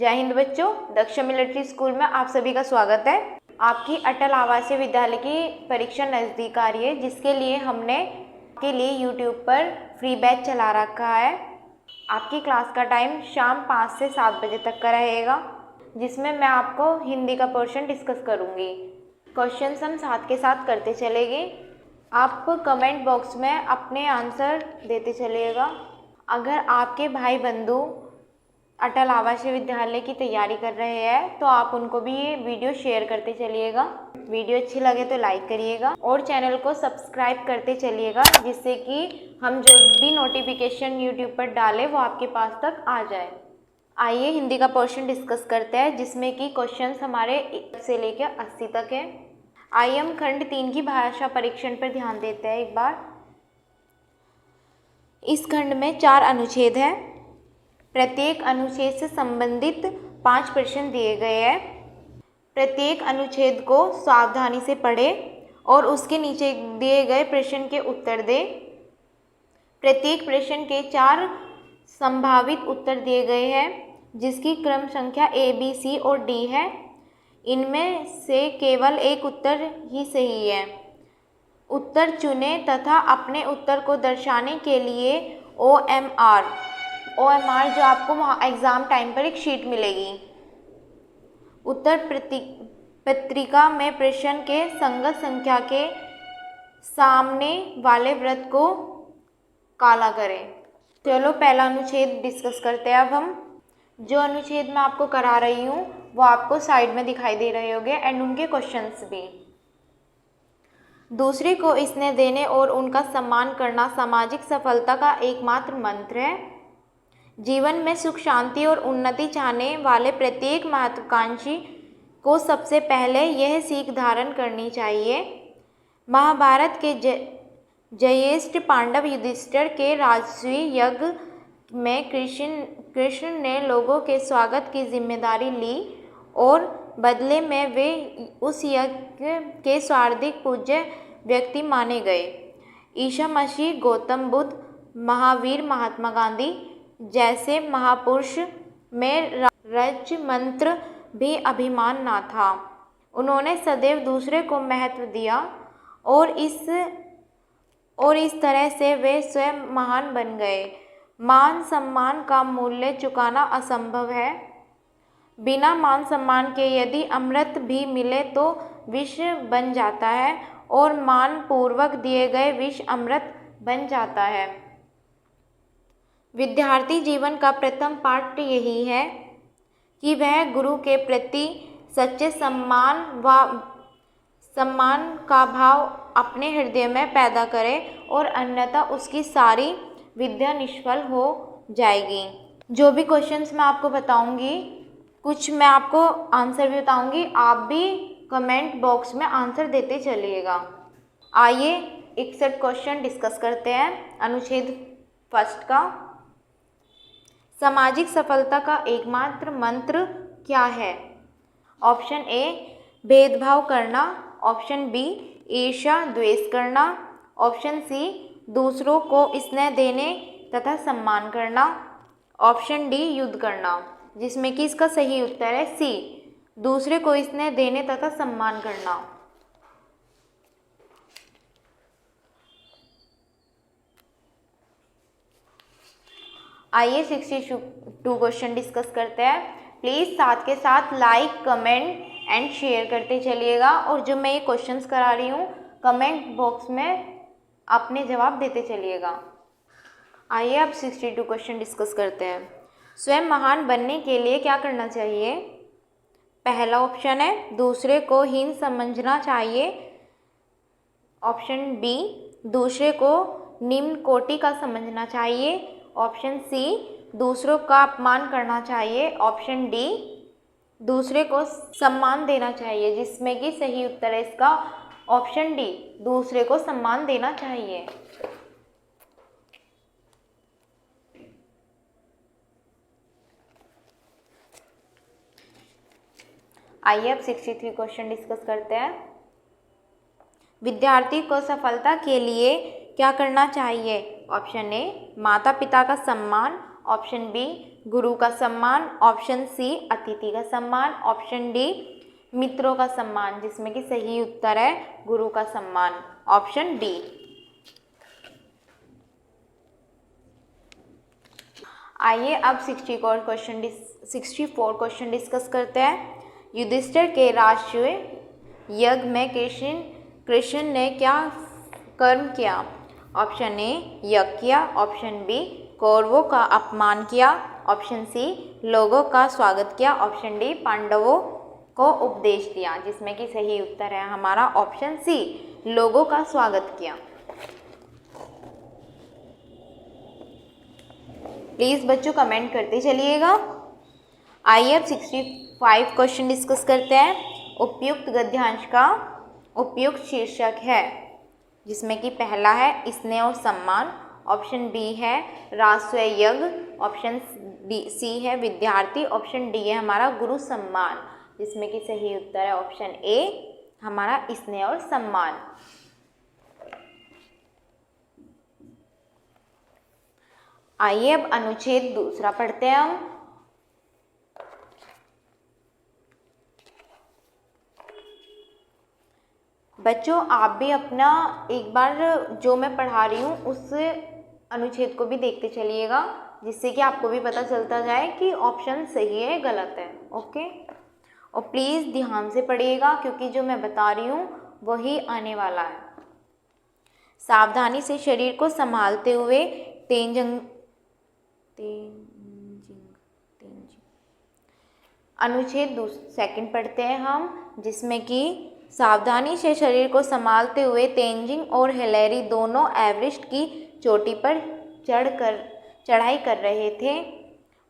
जय हिंद बच्चों, Daksha military school में आप सभी का स्वागत है। आपकी अटल आवासीय विद्यालय की परीक्षा नज़दीक आ रही है, जिसके लिए हमने आपके लिए यूट्यूब पर फ्री बैच चला रखा है। आपकी क्लास का टाइम शाम 5 से 7 बजे तक का रहेगा, जिसमें मैं आपको हिंदी का पोर्शन डिस्कस करूँगी। क्वेश्चंस हम साथ के साथ करते चलेंगे। आप कमेंट बॉक्स में अपने आंसर देते चलिएगा। अगर आपके भाई बंधु अटल आवासीय विद्यालय की तैयारी कर रहे हैं तो आप उनको भी ये वीडियो शेयर करते चलिएगा। वीडियो अच्छी लगे तो लाइक करिएगा और चैनल को सब्सक्राइब करते चलिएगा, जिससे कि हम जो भी नोटिफिकेशन यूट्यूब पर डालें वो आपके पास तक आ जाए। आइए हिंदी का पोर्शन डिस्कस करते हैं, जिसमें कि क्वेश्चंस हमारे 1 से लेकर 80 तक है। आइए हम खंड 3 की भाषा परीक्षण पर ध्यान देते हैं एक बार। इस खंड में 4 अनुच्छेद हैं। प्रत्येक अनुच्छेद से संबंधित 5 प्रश्न दिए गए हैं। प्रत्येक अनुच्छेद को सावधानी से पढ़ें और उसके नीचे दिए गए प्रश्न के उत्तर दें। प्रत्येक प्रश्न के 4 संभावित उत्तर दिए गए हैं, जिसकी क्रम संख्या A, B, C और D है। इनमें से केवल एक उत्तर ही सही है। उत्तर चुनें तथा अपने उत्तर को दर्शाने के लिए OMR जो आपको एग्ज़ाम टाइम पर एक शीट मिलेगी। उत्तर पत्रिका में प्रश्न के संगत संख्या के सामने वाले वृत्त को काला करें। चलो पहला अनुच्छेद डिस्कस करते हैं। अब हम जो अनुच्छेद मैं आपको करा रही हूँ वो आपको साइड में दिखाई दे रहे होंगे एंड उनके क्वेश्चंस भी। दूसरे को स्नेह देने और उनका सम्मान करना सामाजिक सफलता का एकमात्र मंत्र है। जीवन में सुख, शांति और उन्नति चाहने वाले प्रत्येक महत्वाकांक्षी को सबसे पहले यह सीख धारण करनी चाहिए। महाभारत के ज्येष्ठ पांडव युधिष्ठिर के राजसूय यज्ञ में कृष्ण ने लोगों के स्वागत की जिम्मेदारी ली और बदले में वे उस यज्ञ के सर्वाधिक पूज्य व्यक्ति माने गए। ईसा मसीह, गौतम बुद्ध, महावीर, महात्मा गांधी जैसे महापुरुष में राज्य मंत्र भी अभिमान ना था। उन्होंने सदैव दूसरे को महत्व दिया और इस तरह से वे स्वयं महान बन गए। मान सम्मान का मूल्य चुकाना असंभव है। बिना मान सम्मान के यदि अमृत भी मिले तो विष बन जाता है और मान पूर्वक दिए गए विष अमृत बन जाता है। विद्यार्थी जीवन का प्रथम पाठ यही है कि वह गुरु के प्रति सच्चे सम्मान का भाव अपने हृदय में पैदा करे और अन्यथा उसकी सारी विद्या निष्फल हो जाएगी। जो भी क्वेश्चंस मैं आपको बताऊंगी, कुछ मैं आपको आंसर भी बताऊंगी, आप भी कमेंट बॉक्स में आंसर देते चलिएगा। आइए 61 क्वेश्चन डिस्कस करते हैं। अनुच्छेद 1 का सामाजिक सफलता का एकमात्र मंत्र क्या है? ऑप्शन ए भेदभाव करना, ऑप्शन बी ईर्ष्या द्वेष करना, ऑप्शन सी दूसरों को स्नेह देने तथा सम्मान करना, ऑप्शन डी युद्ध करना, जिसमें कि इसका सही उत्तर है सी, दूसरे को स्नेह देने तथा सम्मान करना। आइए 62 क्वेश्चन डिस्कस करते हैं। प्लीज़ साथ के साथ लाइक, कमेंट एंड शेयर करते चलिएगा और जो मैं ये क्वेश्चंस करा रही हूँ कमेंट बॉक्स में अपने जवाब देते चलिएगा। आइए अब 62 क्वेश्चन डिस्कस करते हैं। स्वयं महान बनने के लिए क्या करना चाहिए? पहला ऑप्शन है दूसरे को हीन समझना चाहिए, ऑप्शन बी दूसरे को निम्न कोटि का समझना चाहिए, ऑप्शन सी दूसरों का अपमान करना चाहिए, ऑप्शन डी दूसरे को सम्मान देना चाहिए, जिसमें कि सही उत्तर है इसका ऑप्शन डी, दूसरे को सम्मान देना चाहिए। आइए अब 63 क्वेश्चन डिस्कस करते हैं। विद्यार्थी को सफलता के लिए क्या करना चाहिए? ऑप्शन ए माता पिता का सम्मान, ऑप्शन बी गुरु का सम्मान, ऑप्शन सी अतिथि का सम्मान, ऑप्शन डी मित्रों का सम्मान, जिसमें कि सही उत्तर है गुरु का सम्मान, ऑप्शन डी। आइए अब 64 क्वेश्चन डिस्कस करते हैं। युधिष्ठिर के राष्ट्रीय यज्ञ में कृष्ण ने क्या कर्म किया? ऑप्शन ए यज्ञ किया, ऑप्शन बी कौरवों का अपमान किया, ऑप्शन सी लोगों का स्वागत किया, ऑप्शन डी पांडवों को उपदेश दिया, जिसमें कि सही उत्तर है हमारा ऑप्शन सी लोगों का स्वागत किया। प्लीज़ बच्चों कमेंट करते चलिएगा। आइए अब 65 क्वेश्चन डिस्कस करते हैं। उपयुक्त गद्यांश का उपयुक्त शीर्षक है, जिसमें कि पहला है स्नेह और सम्मान, ऑप्शन बी है राष्ट्रीय यज्ञ, ऑप्शन सी है विद्यार्थी, ऑप्शन डी है हमारा गुरु सम्मान, जिसमें कि सही उत्तर है ऑप्शन ए हमारा स्नेह और सम्मान। आइए अब अनुच्छेद दूसरा पढ़ते हैं हम। बच्चों आप भी अपना एक बार जो मैं पढ़ा रही हूँ उस अनुच्छेद को भी देखते चलिएगा, जिससे कि आपको भी पता चलता जाए कि ऑप्शन सही है गलत है। ओके, और प्लीज़ ध्यान से पढ़िएगा क्योंकि जो मैं बता रही हूँ वही आने वाला है। सावधानी से शरीर को संभालते हुए तेंजिंग अनुच्छेद सेकंड पढ़ते हैं हम, जिसमें कि सावधानी से शरीर को संभालते हुए तेंजिंग और हिलेरी दोनों एवरेस्ट की चोटी पर चढ़ाई कर रहे थे।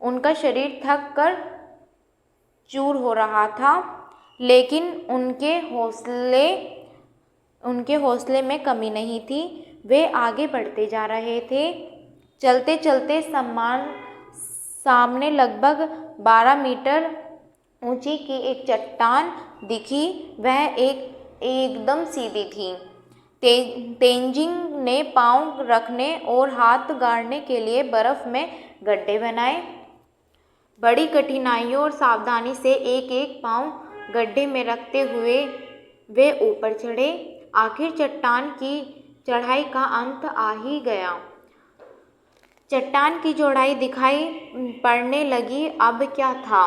उनका शरीर थक कर चूर हो रहा था, लेकिन उनके हौसले में कमी नहीं थी। वे आगे बढ़ते जा रहे थे। चलते चलते सामने लगभग 12 मीटर ऊंची की एक चट्टान दिखी। वह एकदम सीधी थी। तेंजिंग ने पांव रखने और हाथ गाड़ने के लिए बर्फ में गड्ढे बनाए। बड़ी कठिनाइयों और सावधानी से एक एक पांव गड्ढे में रखते हुए वे ऊपर चढ़े। आखिर चट्टान की चढ़ाई का अंत आ ही गया। चट्टान की चौड़ाई दिखाई पड़ने लगी। अब क्या था?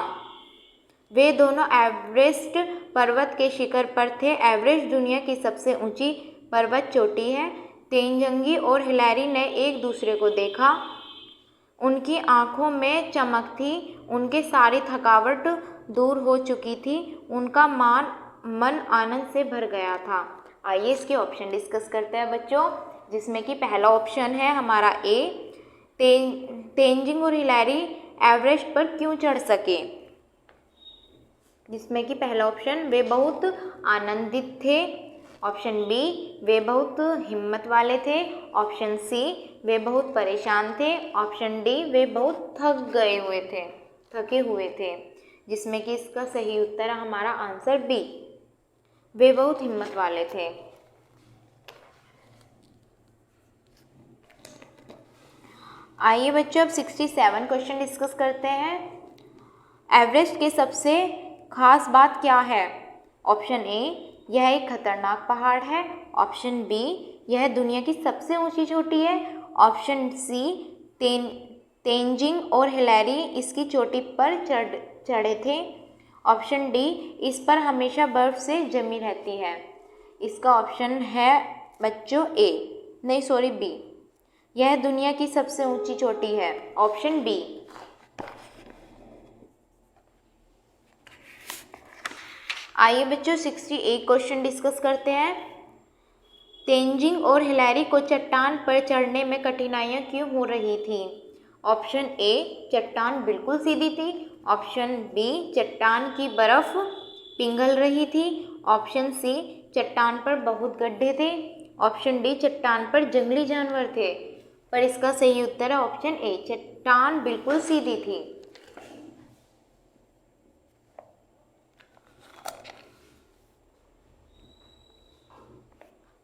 वे दोनों एवरेस्ट पर्वत के शिखर पर थे। एवरेस्ट दुनिया की सबसे ऊंची पर्वत चोटी है। तेंजिंग और हिलेरी ने एक दूसरे को देखा। उनकी आंखों में चमक थी। उनके सारी थकावट दूर हो चुकी थी। उनका मन आनंद से भर गया था। आइए इसके ऑप्शन डिस्कस करते हैं बच्चों, जिसमें कि पहला ऑप्शन है हमारा ए, तेंजिंग और हिलेरी एवरेस्ट पर क्यों चढ़ सके, जिसमें कि पहला ऑप्शन वे बहुत आनंदित थे, ऑप्शन बी वे बहुत हिम्मत वाले थे, ऑप्शन सी वे बहुत परेशान थे, ऑप्शन डी वे बहुत थके हुए थे, जिसमें कि इसका सही उत्तर है हमारा आंसर बी, वे बहुत हिम्मत वाले थे। आइए बच्चों अब 67 क्वेश्चन डिस्कस करते हैं। एवरेस्ट की सबसे खास बात क्या है? ऑप्शन ए यह एक खतरनाक पहाड़ है, ऑप्शन बी यह दुनिया की सबसे ऊंची चोटी है, ऑप्शन सी तेंजिंग और हिलेरी इसकी चोटी पर चढ़े थे, ऑप्शन डी इस पर हमेशा बर्फ से जमी रहती है। इसका ऑप्शन है बच्चों बी, यह दुनिया की सबसे ऊंची चोटी है, ऑप्शन बी। आइए बच्चों 68 क्वेश्चन डिस्कस करते हैं। तेंजिंग और हिलेरी को चट्टान पर चढ़ने में कठिनाइयाँ क्यों हो रही थी? ऑप्शन ए चट्टान बिल्कुल सीधी थी, ऑप्शन बी चट्टान की बर्फ पिघल रही थी, ऑप्शन सी चट्टान पर बहुत गड्ढे थे, ऑप्शन डी चट्टान पर जंगली जानवर थे। पर इसका सही उत्तर है ऑप्शन ए, चट्टान बिल्कुल सीधी थी।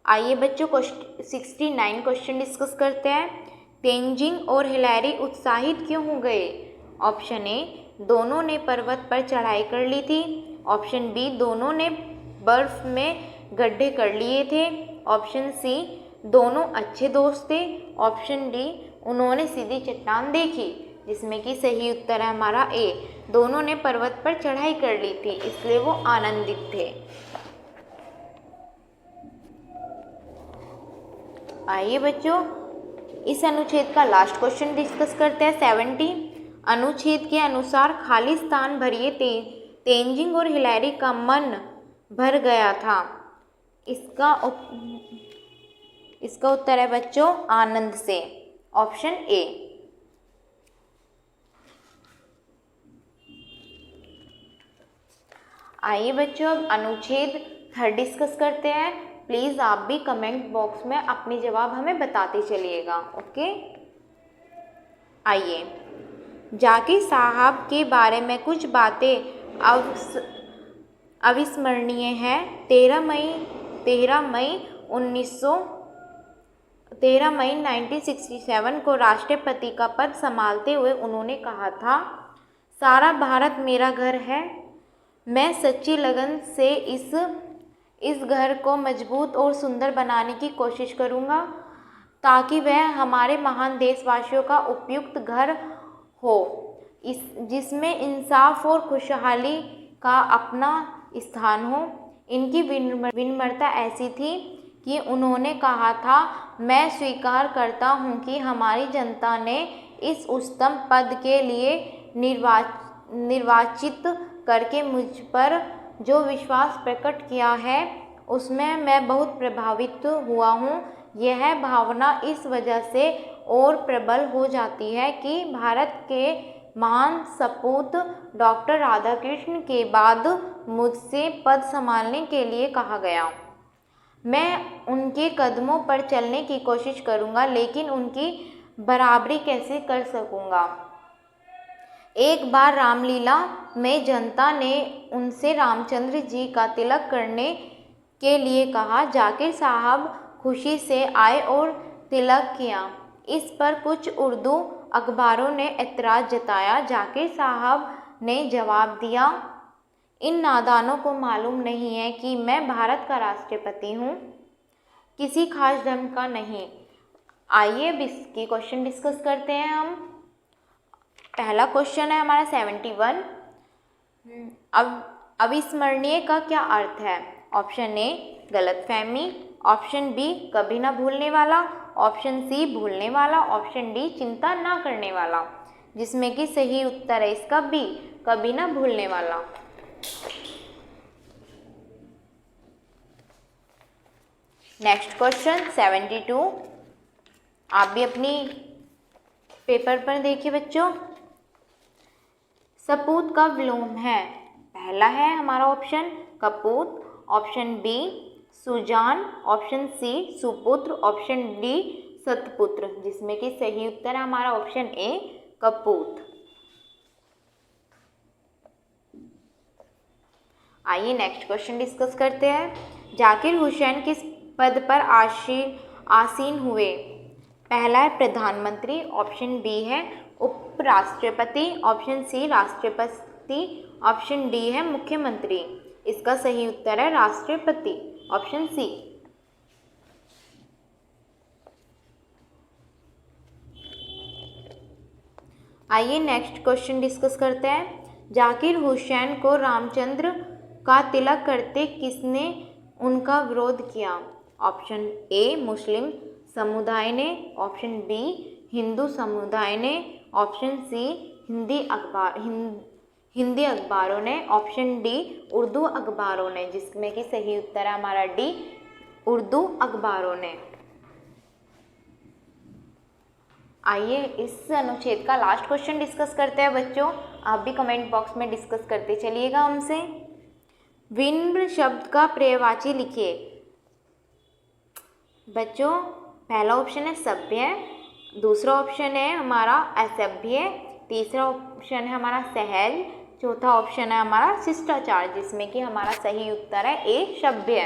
आइए बच्चों 69 क्वेश्चन डिस्कस करते हैं। तेंजिंग और हिलैरी उत्साहित क्यों हो गए? ऑप्शन ए, दोनों ने पर्वत पर चढ़ाई कर ली थी। ऑप्शन बी, दोनों ने बर्फ में गड्ढे कर लिए थे। ऑप्शन सी, दोनों अच्छे दोस्त थे। ऑप्शन डी, उन्होंने सीधी चट्टान देखी। जिसमें कि सही उत्तर है हमारा ए, दोनों ने पर्वत पर चढ़ाई कर ली थी, इसलिए वो आनंदित थे। आइए बच्चों, इस अनुच्छेद का लास्ट क्वेश्चन डिस्कस करते हैं। 70 अनुच्छेद के अनुसार खाली स्थान भरिए तेंजिंग और हिलैरी का मन भर गया था। इसका उत्तर है बच्चों आनंद से, ऑप्शन ए। आइए बच्चों, अब अनुच्छेद 3 डिस्कस करते हैं। प्लीज़ आप भी कमेंट बॉक्स में अपने जवाब हमें बताते चलिएगा। ओके, आइए, जाकिर साहब के बारे में कुछ बातें अविस्मरणीय हैं। 13 मई 1967 को राष्ट्रपति का पद संभालते हुए उन्होंने कहा था, सारा भारत मेरा घर है। मैं सच्ची लगन से इस घर को मजबूत और सुंदर बनाने की कोशिश करूँगा, ताकि वह हमारे महान देशवासियों का उपयुक्त घर हो, जिसमें इंसाफ और खुशहाली का अपना स्थान हो। इनकी विनम्रता ऐसी थी कि उन्होंने कहा था, मैं स्वीकार करता हूँ कि हमारी जनता ने इस उच्चतम पद के लिए निर्वाचित करके मुझ पर जो विश्वास प्रकट किया है, उसमें मैं बहुत प्रभावित हुआ हूँ। यह भावना इस वजह से और प्रबल हो जाती है कि भारत के महान सपूत डॉक्टर राधाकृष्ण के बाद मुझसे पद संभालने के लिए कहा गया। मैं उनके कदमों पर चलने की कोशिश करूँगा, लेकिन उनकी बराबरी कैसे कर सकूँगा। एक बार रामलीला में जनता ने उनसे रामचंद्र जी का तिलक करने के लिए कहा। जाकिर साहब खुशी से आए और तिलक किया। इस पर कुछ उर्दू अखबारों ने एतराज़ जताया। जाकिर साहब ने जवाब दिया, इन नादानों को मालूम नहीं है कि मैं भारत का राष्ट्रपति हूँ, किसी खास धर्म का नहीं। आइए अब इसकी क्वेश्चन डिस्कस करते हैं हम। पहला क्वेश्चन है हमारा 71। अब अविस्मरणीय का क्या अर्थ है? ऑप्शन ए, गलतफहमी। ऑप्शन बी, कभी ना भूलने वाला। ऑप्शन सी, भूलने वाला। ऑप्शन डी, चिंता ना करने वाला। जिसमें कि सही उत्तर है इसका बी, कभी ना भूलने वाला। Next question 72। आप भी अपनी पेपर पर देखिए बच्चों। सपूत का विलोम है। पहला है हमारा ऑप्शन कपूत। ऑप्शन बी, सुजान। ऑप्शन सी, सुपुत्र। ऑप्शन डी, सतपुत्र। जिसमें कि सही उत्तर है हमारा ऑप्शन ए, कपूत। आइए नेक्स्ट क्वेश्चन डिस्कस करते हैं। जाकिर हुसैन किस पद पर आसीन हुए? पहला है प्रधानमंत्री। ऑप्शन बी है उपराष्ट्रपति। ऑप्शन सी, राष्ट्रपति। ऑप्शन डी है मुख्यमंत्री। इसका सही उत्तर है राष्ट्रपति, ऑप्शन सी। आइए नेक्स्ट क्वेश्चन डिस्कस करते हैं। जाकिर हुसैन को रामचंद्र का तिलक करते किसने उनका विरोध किया? ऑप्शन ए, मुस्लिम समुदाय ने। ऑप्शन बी, हिंदू समुदाय ने। ऑप्शन सी, हिंदी अखबारों ने। ऑप्शन डी, उर्दू अखबारों ने। जिसमें कि सही उत्तर है हमारा डी, उर्दू अखबारों ने। आइए इस अनुच्छेद का लास्ट क्वेश्चन डिस्कस करते हैं बच्चों। आप भी कमेंट बॉक्स में डिस्कस करते चलिएगा हमसे। विनम्र शब्द का पर्यायवाची लिखिए। बच्चों पहला ऑप्शन है सभ्य, दूसरा ऑप्शन है हमारा असभ्य, तीसरा ऑप्शन है हमारा सहज, चौथा ऑप्शन है हमारा शिष्टाचार। जिसमें कि हमारा सही उत्तर है ए, सभ्य।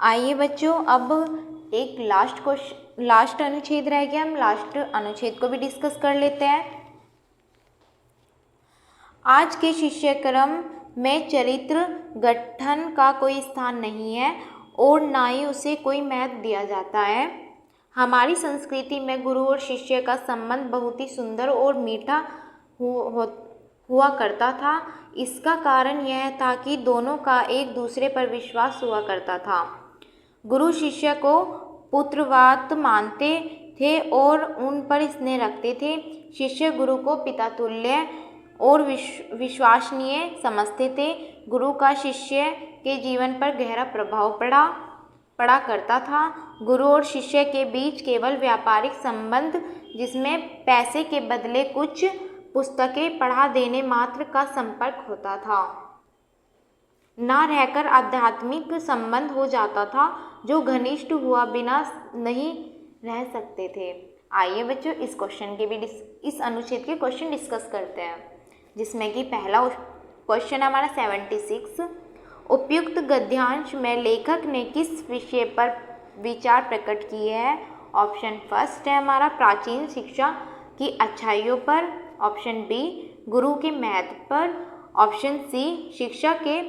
आइए बच्चों, अब एक लास्ट अनुच्छेद रह गया, हम लास्ट अनुच्छेद को भी डिस्कस कर लेते हैं। आज के शिष्यक्रम में चरित्र गठन का कोई स्थान नहीं है और ना ही उसे कोई महत्व दिया जाता है। हमारी संस्कृति में गुरु और शिष्य का संबंध बहुत ही सुंदर और मीठा हुआ करता था। इसका कारण यह था कि दोनों का एक दूसरे पर विश्वास हुआ करता था। गुरु शिष्य को पुत्रवत मानते थे और उन पर स्नेह रखते थे। शिष्य गुरु को पिता तुल्य और विश्वसनीय समझते थे। गुरु का शिष्य के जीवन पर गहरा प्रभाव पड़ा करता था। गुरु और शिष्य के बीच केवल व्यापारिक संबंध, जिसमें पैसे के बदले कुछ पुस्तकें पढ़ा देने मात्र का संपर्क होता था, ना रहकर आध्यात्मिक संबंध हो जाता था, जो घनिष्ठ हुआ बिना नहीं रह सकते थे। आइए बच्चों, इस क्वेश्चन के भी इस अनुच्छेद के क्वेश्चन डिस्कस करते हैं, जिसमें कि पहला क्वेश्चन हमारा 76। उपयुक्त गद्यांश में लेखक ने किस विषय पर विचार प्रकट किए हैं? ऑप्शन फर्स्ट है हमारा प्राचीन शिक्षा की अच्छाइयों पर, ऑप्शन बी गुरु के महत्व पर, ऑप्शन सी शिक्षा के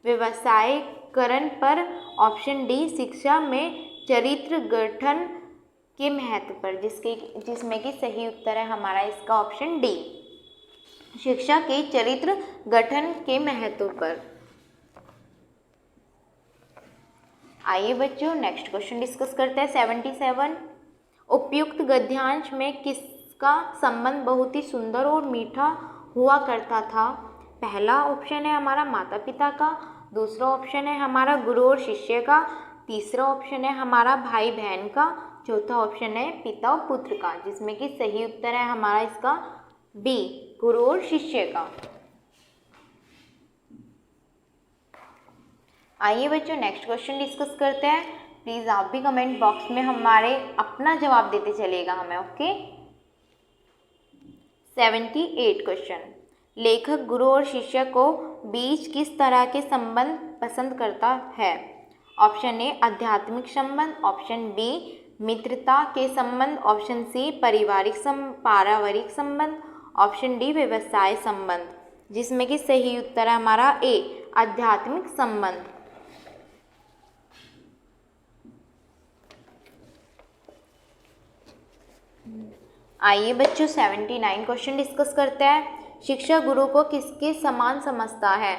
व्यवसायीकरण पर, ऑप्शन डी शिक्षा में चरित्र गठन के महत्व पर, जिसमें कि सही उत्तर है हमारा इसका ऑप्शन डी, शिक्षा के चरित्र गठन के महत्व पर। आइए बच्चों, नेक्स्ट क्वेश्चन डिस्कस करते हैं 77। उपयुक्त गद्यांश में किसका संबंध बहुत ही सुंदर और मीठा हुआ करता था? पहला ऑप्शन है हमारा माता पिता का, दूसरा ऑप्शन है हमारा गुरु और शिष्य का, तीसरा ऑप्शन है हमारा भाई बहन का, चौथा ऑप्शन है पिता और पुत्र का, जिसमें कि सही उत्तर है हमारा इसका बी, गुरु और शिष्य का। आइए बच्चों, नेक्स्ट क्वेश्चन डिस्कस करते हैं। प्लीज़ आप भी कमेंट बॉक्स में हमारे अपना जवाब देते चलिएगा हमें, ओके। 78 क्वेश्चन। लेखक गुरु और शिष्य को बीच किस तरह के संबंध पसंद करता है? ऑप्शन ए आध्यात्मिक संबंध, ऑप्शन बी मित्रता के संबंध, ऑप्शन सी पारिवारिक संबंध, ऑप्शन डी व्यवसाय संबंध, जिसमें कि सही उत्तर है हमारा ए आध्यात्मिक संबंध। आइए बच्चों, 79 क्वेश्चन डिस्कस करते हैं। शिक्षा गुरु को किसके समान समझता है?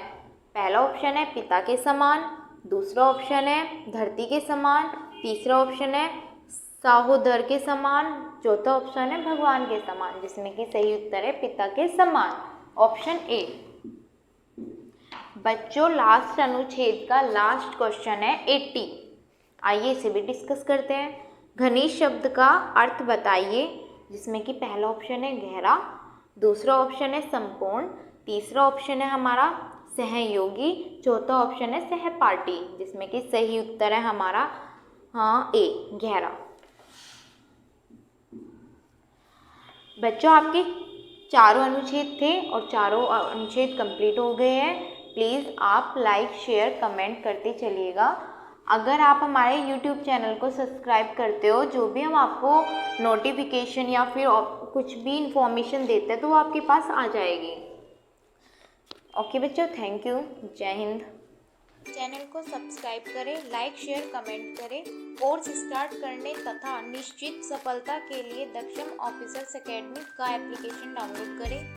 पहला ऑप्शन है पिता के समान, दूसरा ऑप्शन है धरती के समान, तीसरा ऑप्शन है सहोदर के समान, चौथा ऑप्शन है भगवान के समान, जिसमें कि सही उत्तर है पिता के समान, ऑप्शन ए। बच्चों, लास्ट अनुच्छेद का लास्ट क्वेश्चन है 80। आइए इसे भी डिस्कस करते हैं। घनिष्ठ शब्द का अर्थ बताइए, जिसमें कि पहला ऑप्शन है गहरा, दूसरा ऑप्शन है संपूर्ण, तीसरा ऑप्शन है हमारा सहयोगी, चौथा ऑप्शन है सहपाठी, जिसमें कि सही उत्तर है हमारा ए गहरा। बच्चों, आपके चारों अनुच्छेद थे और चारों अनुच्छेद कंप्लीट हो गए हैं। प्लीज़ आप लाइक शेयर कमेंट करते चलिएगा। अगर आप हमारे YouTube चैनल को सब्सक्राइब करते हो, जो भी हम आपको नोटिफिकेशन या फिर कुछ भी इंफॉर्मेशन देते हैं तो वो आपके पास आ जाएगी। ओके बच्चों, थैंक यू, जय हिंद। चैनल को सब्सक्राइब करें, लाइक शेयर कमेंट करें। कोर्स स्टार्ट करने तथा निश्चित सफलता के लिए दक्षम ऑफिसर्स एकेडमी का एप्लीकेशन डाउनलोड करें।